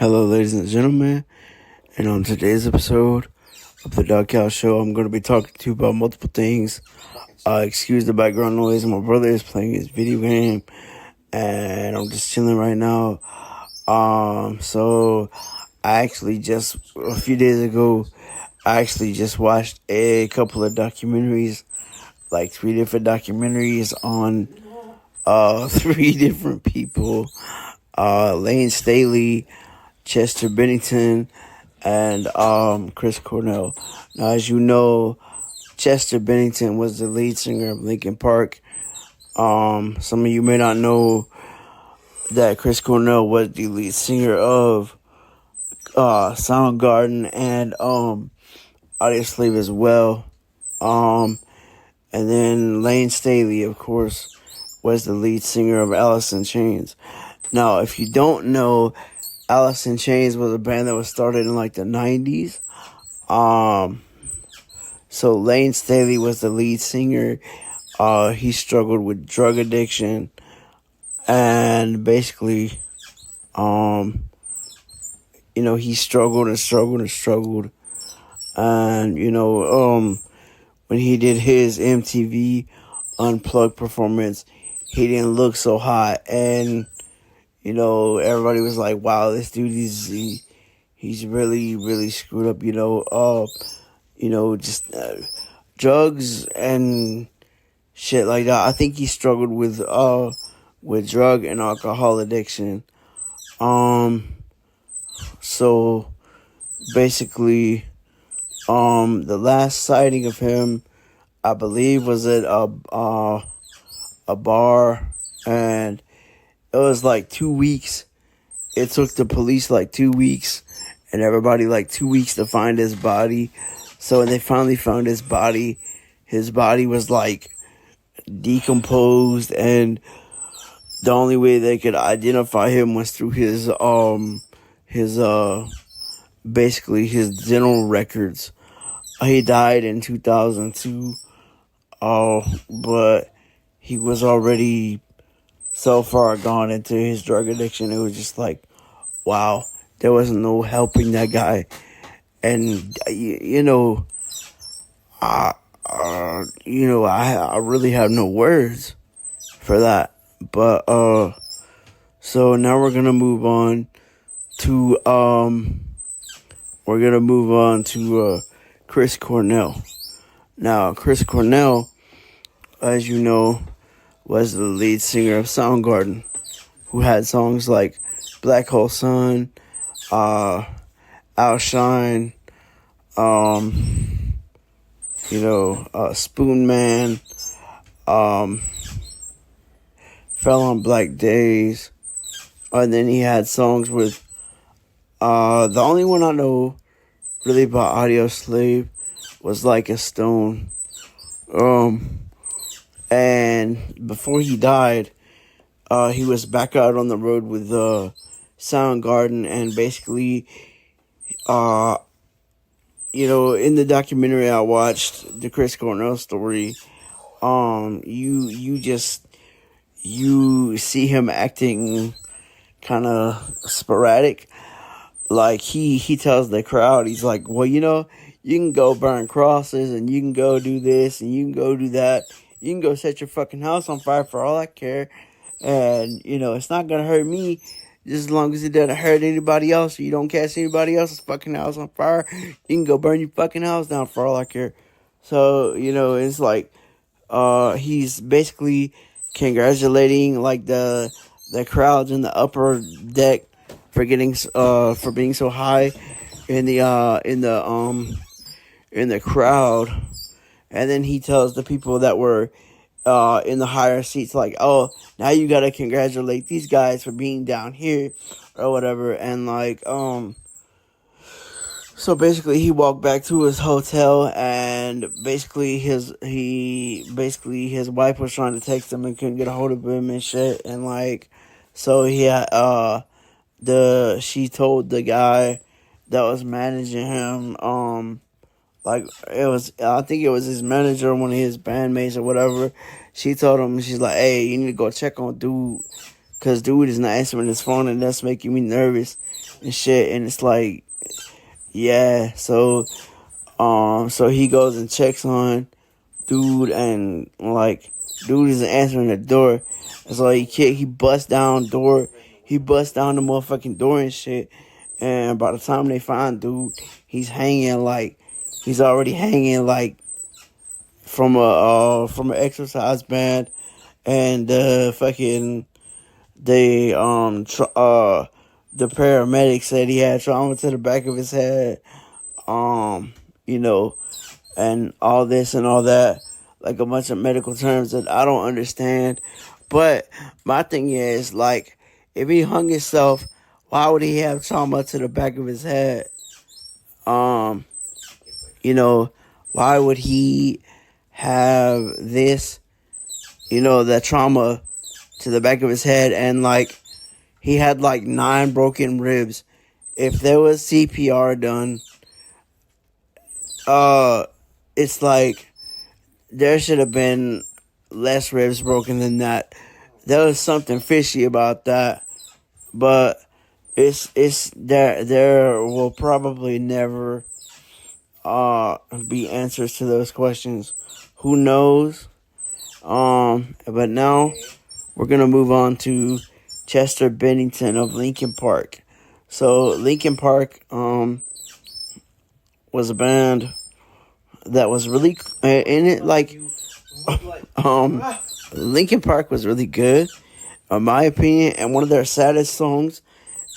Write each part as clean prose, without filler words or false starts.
Hello, ladies and gentlemen, and on today's episode of the Doc Cal Show, I'm going to be talking to you about multiple things. Excuse the background noise. My brother is playing his video game, and I'm just chilling right now. So I actually just a few days ago, I actually just watched a couple of documentaries, like 3 different documentaries on three different people. Lane Staley, Chester Bennington, and Chris Cornell. Now, as you know, Chester Bennington was the lead singer of Linkin Park. Some of you may not know that Chris Cornell was the lead singer of Soundgarden and Audioslave as well. And then Lane Staley, of course, was the lead singer of Alice in Chains. Now, if you don't know, Alice in Chains was a band that was started in like the 90s. So Lane Staley was the lead singer. He struggled with drug addiction and basically, he struggled and struggled and struggled. And, when he did his MTV Unplugged performance, he didn't look so hot. And, everybody was like, wow, this dude, he's really, really screwed up, drugs and shit like that. I think he struggled with drug and alcohol addiction. So basically, the last sighting of him, I believe, was at a bar, and it was like 2 weeks. It took the police like 2 weeks and everybody like 2 weeks to find his body. So when they finally found his body was like decomposed, and the only way they could identify him was through his basically his dental records. He died in 2002, but he was already so far gone into his drug addiction. It was just like, wow, there was no helping that guy. And, I really have no words for that. But, so now we're going to move on to, Chris Cornell. Now, Chris Cornell, as you know, was the lead singer of Soundgarden, who had songs like Black Hole Sun, Outshine, Spoon Man, Fell on Black Days, and then he had songs with, the only one I know really about Audioslave was Like a Stone. And before he died, he was back out on the road with Soundgarden, and basically, in the documentary I watched, the Chris Cornell story, you see him acting kind of sporadic. Like he tells the crowd, he's like, well, you can go burn crosses, and you can go do this, and you can go do that. You can go set your fucking house on fire for all I care. And, it's not going to hurt me just as long as it doesn't hurt anybody else, or you don't catch anybody else's fucking house on fire. You can go burn your fucking house down for all I care. So, it's like, he's basically congratulating, like, the crowds in the upper deck for being so high in the crowd. And then he tells the people that were in the higher seats, like, oh, now you gotta congratulate these guys for being down here, or whatever. And like, so basically he walked back to his hotel, and basically his wife was trying to text him and couldn't get a hold of him and shit. And like, so she told the guy that was managing him, I think it was his manager, one of his bandmates or whatever. She told him, she's like, hey, you need to go check on dude, because dude is not answering his phone, and that's making me nervous. and shit. And it's like, yeah. So he goes and checks on dude, and like, dude isn't answering the door. And so he busts down door. He busts down the motherfucking door and shit. And by the time they find dude, he's already hanging like from an exercise band, and the paramedic said he had trauma to the back of his head, you know, and all this and all that, like a bunch of medical terms that I don't understand. But my thing is, like, if he hung himself, why would he have trauma to the back of his head? You know, why would he have this, that trauma to the back of his head? And like, he had like 9 broken ribs. If there was CPR done, it's like there should have been less ribs broken than that. There was something fishy about that, but it's there will probably never be answers to those questions. Who knows? But now we're gonna move on to Chester Bennington of Linkin Park. So Linkin Park was a band that was really in it, like Linkin Park was really good, in my opinion, and one of their saddest songs,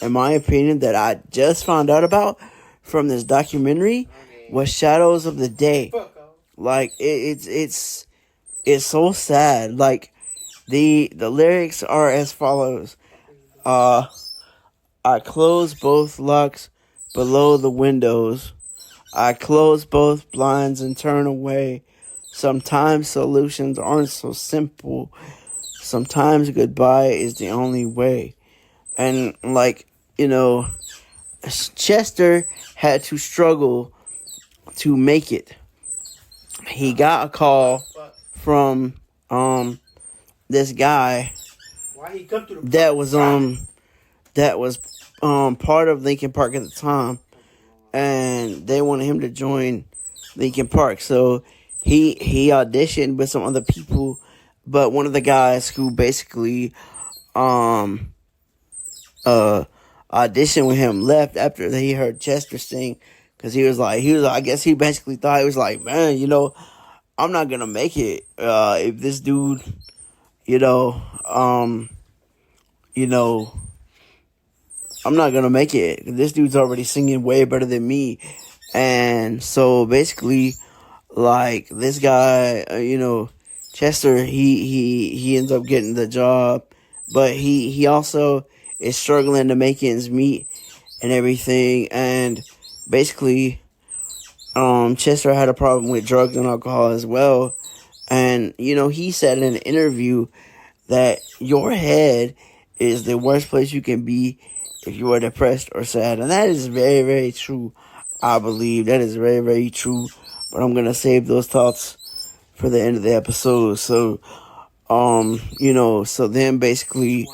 in my opinion, that I just found out about from this documentary was Shadows of the Day. Like, it's so sad. Like, the lyrics are as follows. I close both locks below the windows. I close both blinds and turn away. Sometimes solutions aren't so simple. Sometimes goodbye is the only way. And like, Chester had to struggle to make it. He got a call from this guy that was part of Linkin Park at the time, and they wanted him to join Linkin Park. So he auditioned with some other people, but one of the guys who basically auditioned with him left after he heard Chester sing, because he was like, I guess he basically thought, he was like, man, I'm not gonna make it if this dude, I'm not gonna make it. This dude's already singing way better than me. And so basically, like, this guy, Chester, he ends up getting the job, but he also is struggling to make ends meet and everything. And basically, Chester had a problem with drugs and alcohol as well. And, he said in an interview that your head is the worst place you can be if you are depressed or sad. And that is very, very true. I believe that is very, very true. But I'm going to save those thoughts for the end of the episode. So, so then basically,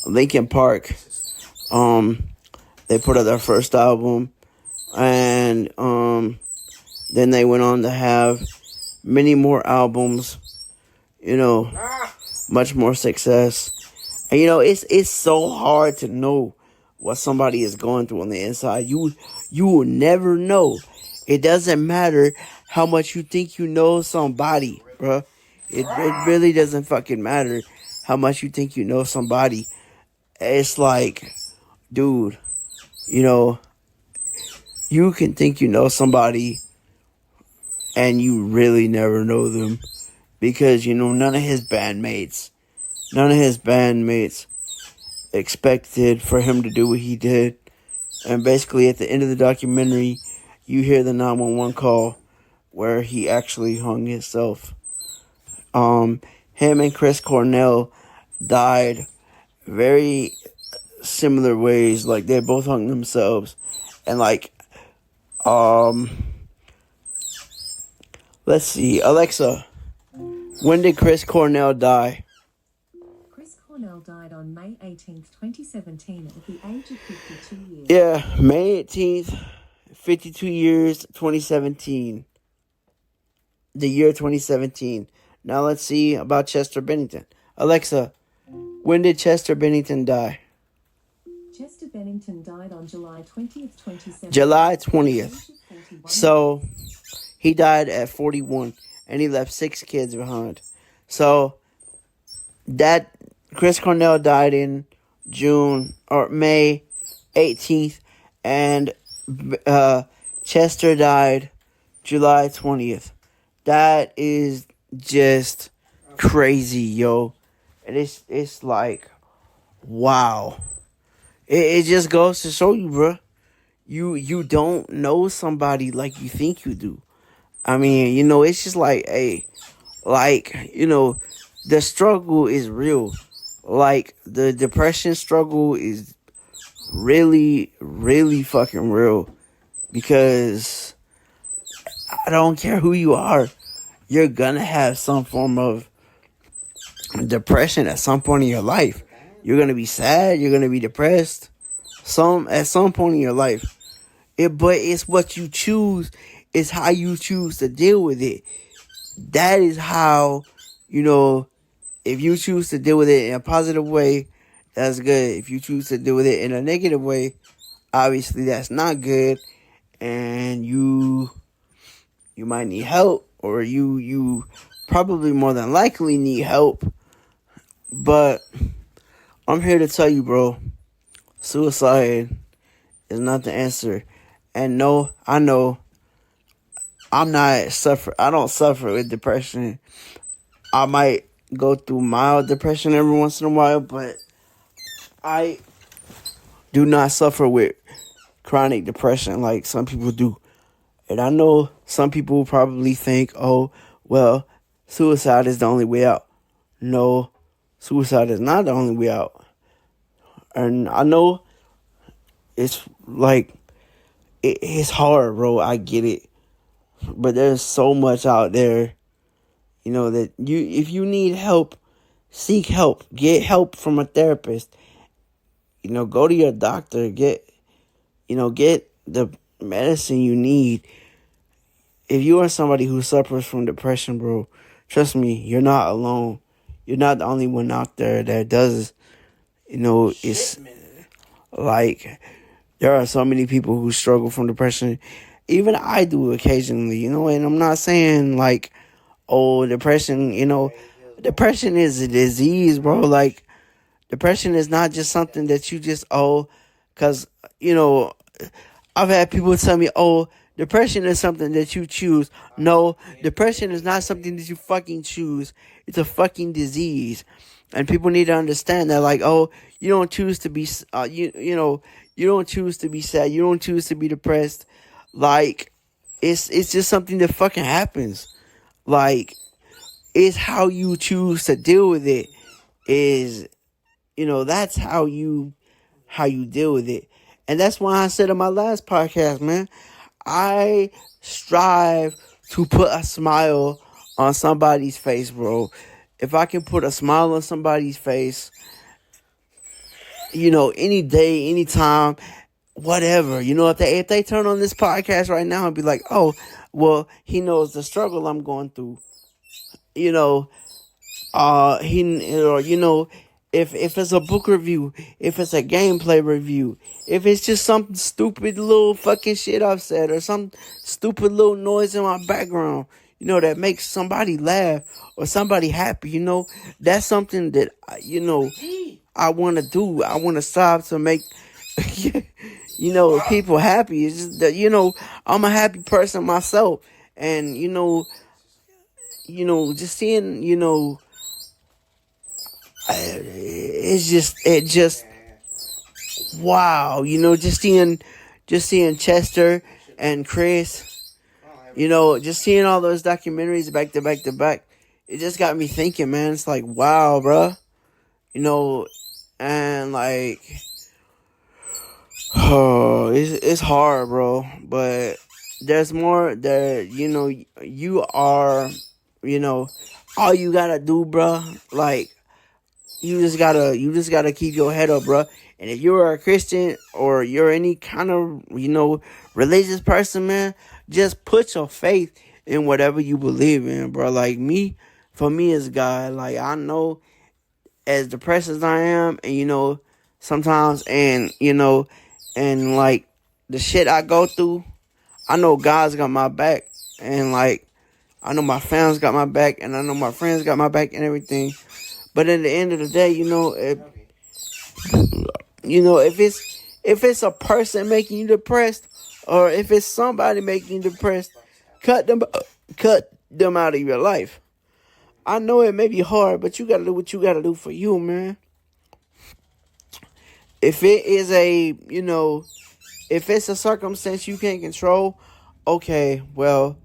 Linkin Park, they put out their first album, and then they went on to have many more albums, much more success. And it's so hard to know what somebody is going through on the inside. You will never know. It doesn't matter how much you think you know somebody, bruh. It really doesn't fucking matter how much you think you know somebody. It's like, dude, you can think you know somebody and you really never know them, because, none of his bandmates expected for him to do what he did. And basically at the end of the documentary, you hear the 911 call where he actually hung himself. Him and Chris Cornell died very similar ways. Like, they both hung themselves. And like, let's see, Alexa, when did Chris Cornell die? Chris Cornell died on May 18th, 2017 at the age of 52 years. Yeah, May 18th, 52 years, 2017. The year 2017. Now let's see about Chester Bennington. Alexa, when did Chester Bennington die? Chester Bennington died on July 20th, 2017. July 20th. So, he died at 41, and he left 6 kids behind. So, that Chris Cornell died in May 18th, and Chester died July 20th. That is just crazy, yo. And it's like, wow. It just goes to show you, bro. You don't know somebody like you think you do. I mean, it's just like, hey, the struggle is real. Like, the depression struggle is really, really fucking real. Because I don't care who you are, you're gonna have some form of depression at some point in your life. You're gonna be sad, you're gonna be depressed. At some point in your life. But it's what you choose, it's how you choose to deal with it. That is how, if you choose to deal with it in a positive way, that's good. If you choose to deal with it in a negative way, obviously that's not good. And you might need help, or you probably more than likely need help. But I'm here to tell you, bro, suicide is not the answer. And no, I know I don't suffer with depression. I might go through mild depression every once in a while, but I do not suffer with chronic depression like some people do. And I know some people probably think, oh, well, suicide is the only way out. No, suicide is not the only way out. And I know it's like, it's hard, bro. I get it. But there's so much out there, that if you need help, seek help. Get help from a therapist. Go to your doctor. Get the medicine you need. If you are somebody who suffers from depression, bro, trust me, you're not alone. You're not the only one out there that does, it's like, there are so many people who struggle from depression. Even I do occasionally, and I'm not saying like, oh, depression, depression is a disease, bro. Like, depression is not just something that you just, because, I've had people tell me, oh, depression is something that you choose. No, depression is not something that you fucking choose. It's a fucking disease. And people need to understand that, like, oh, you don't choose to be, you don't choose to be sad. You don't choose to be depressed. Like, it's just something that fucking happens. Like, it's how you choose to deal with it. That's how you deal with it. And that's why I said in my last podcast, man, I strive to put a smile on somebody's face, bro. If I can put a smile on somebody's face, any day, anytime, whatever, if they turn on this podcast right now and be like, oh, well, he knows the struggle I'm going through, if it's a book review, if it's a gameplay review, if it's just some stupid little fucking shit I've said, or some stupid little noise in my background, that makes somebody laugh or somebody happy, that's something that, I want to do. I want to strive to make, people happy. It's just that, I'm a happy person myself. And, just seeing, it just, wow, just seeing Chester and Chris, just seeing all those documentaries back to back to back, it just got me thinking, man. It's like, wow, bruh. And like, oh, it's hard, bro. But there's more there, you are, all you gotta do, bro. Like, you just gotta keep your head up, bro. And if you're a Christian or you're any kind of, religious person, man, just put your faith in whatever you believe in, bro. Like me, for me, it's God. Like, I know, as depressed as I am, and sometimes, and like the shit I go through, I know God's got my back, and like I know my family's got my back, and I know my friends got my back and everything. But at the end of the day, if it's a person making you depressed, or if it's somebody making you depressed, cut them out of your life. I know it may be hard, but you gotta do what you gotta do for you, man. If it is if it's a circumstance you can't control, okay, well,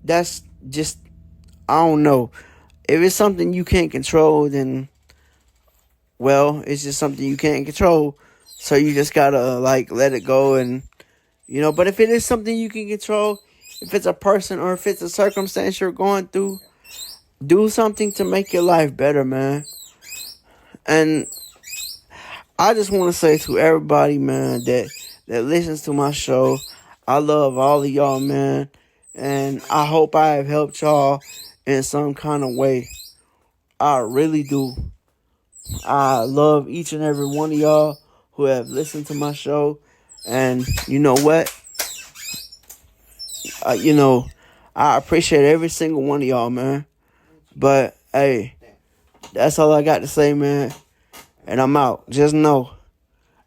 that's just, I don't know. If it's something you can't control, then, well, it's just something you can't control. So you just gotta, like, let it go. And, but if it is something you can control, if it's a person or if it's a circumstance you're going through, do something to make your life better, man. And I just want to say to everybody, man, that listens to my show, I love all of y'all, man. And I hope I have helped y'all in some kind of way. I really do. I love each and every one of y'all who have listened to my show. And you know what? I appreciate every single one of y'all, man. But, hey, that's all I got to say, man. And I'm out. Just know,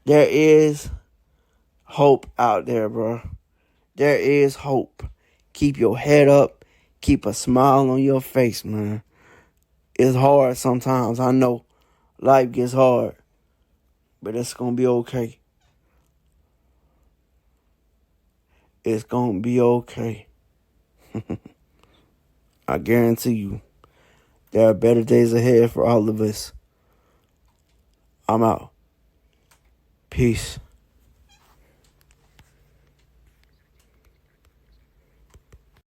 there is hope out there, bro. There is hope. Keep your head up. Keep a smile on your face, man. It's hard sometimes. I know. Life gets hard. But it's going to be okay. It's going to be okay. I guarantee you. There are better days ahead for all of us. I'm out. Peace.